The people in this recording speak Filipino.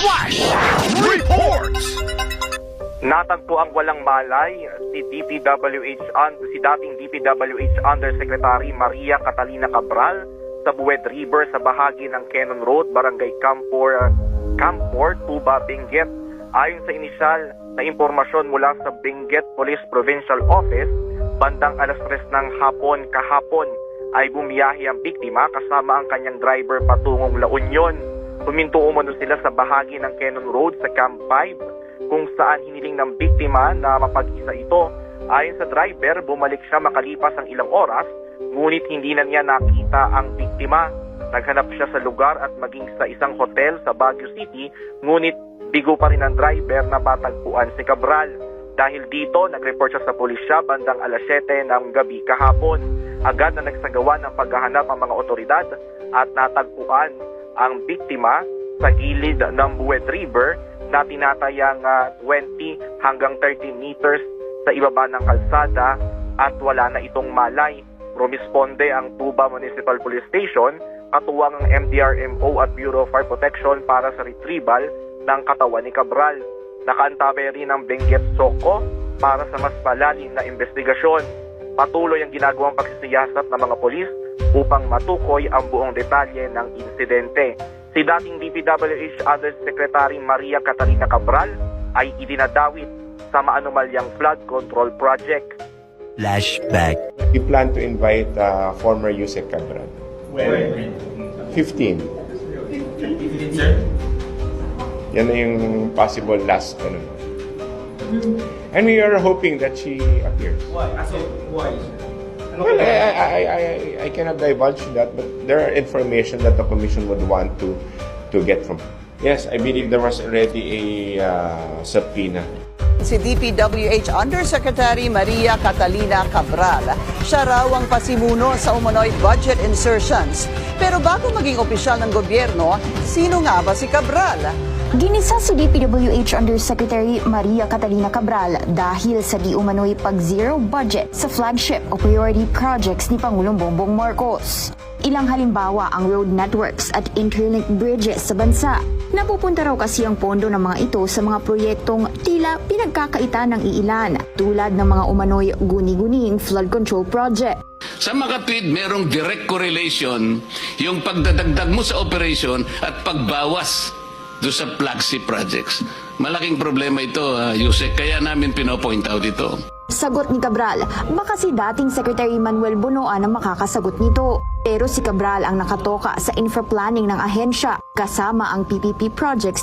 Flash Reports! Natagpo ang walang malay si dating DPWH Undersecretary Maria Catalina Cabral sa Buwet River sa bahagi ng Cannon Road, Barangay Campor, Tuba, Benguet. Ayon sa inisyal na impormasyon mula sa Benguet Police Provincial Office, bandang alas 3 ng hapon kahapon ay bumiyahe ang biktima kasama ang kanyang driver patungong La Union. Huminto umano sila sa bahagi ng Cannon Road sa Camp 5 kung saan hiniling ng biktima na mapag-isa ito. Ayon sa driver, bumalik siya makalipas ang ilang oras, ngunit hindi na niya nakita ang biktima. Naghanap siya sa lugar at maging sa isang hotel sa Baguio City, ngunit bigo pa rin ang driver na matagpuan si Cabral. Dahil dito, nag-report siya sa pulisya bandang alas 7 ng gabi kahapon. Agad na nagsagawa ng paghahanap ang mga otoridad at natagpuan ang biktima sa gilid ng Buwet River na tinatayang 20 hanggang 30 meters sa ibaba ng kalsada at wala na itong malay. Rumisponde ang Tuba Municipal Police Station, katuwang ang MDRMO at Bureau of Fire Protection para sa retrieval ng katawan ni Cabral. Nakaantabay rin ang Benguet Soko para sa mas malalim na investigasyon. Patuloy ang ginagawang pagsisiyasat ng mga polis upang matukoy ang buong detalye ng insidente. Si dating DPWH Undersecretary Maria Catalina Cabral ay idinadawit sa maanumalyang flood control project. Flashback. We plan to invite former Yusek Cabral. When? 15. 15, sir? Yan na yung possible last. And we are hoping that she appears. Why? So, why, sir? Well, I cannot divulge that, but there are information that the commission would want to get from her. Yes, I believe there was already a subpoena. Si DPWH Undersecretary Maria Catalina Cabral, siya raw ang pasimuno sa umano'y budget insertions. Pero bago maging opisyal ng gobyerno, sino nga ba si Cabral? Ginisa si DPWH Undersecretary Maria Catalina Cabral dahil sa di umano'y pag-zero budget sa flagship o priority projects ni Pangulong Bongbong Marcos. Ilang halimbawa ang road networks at interlink bridges sa bansa. Napupunta raw kasi ang pondo ng mga ito sa mga proyektong tila pinagkakaitan ng iilan, tulad ng mga umano'y guni-guning flood control project. Sa makatwid, merong direct correlation yung pagdadagdag mo sa operation at pagbawas do sa flagship projects. Malaking problema ito, Yusek, kaya namin pinopoint out ito. Sagot ni Cabral, baka si dating Secretary Manuel Bonoan ang makakasagot nito. Pero si Cabral ang nakatoka sa infra-planning ng ahensya kasama ang PPP projects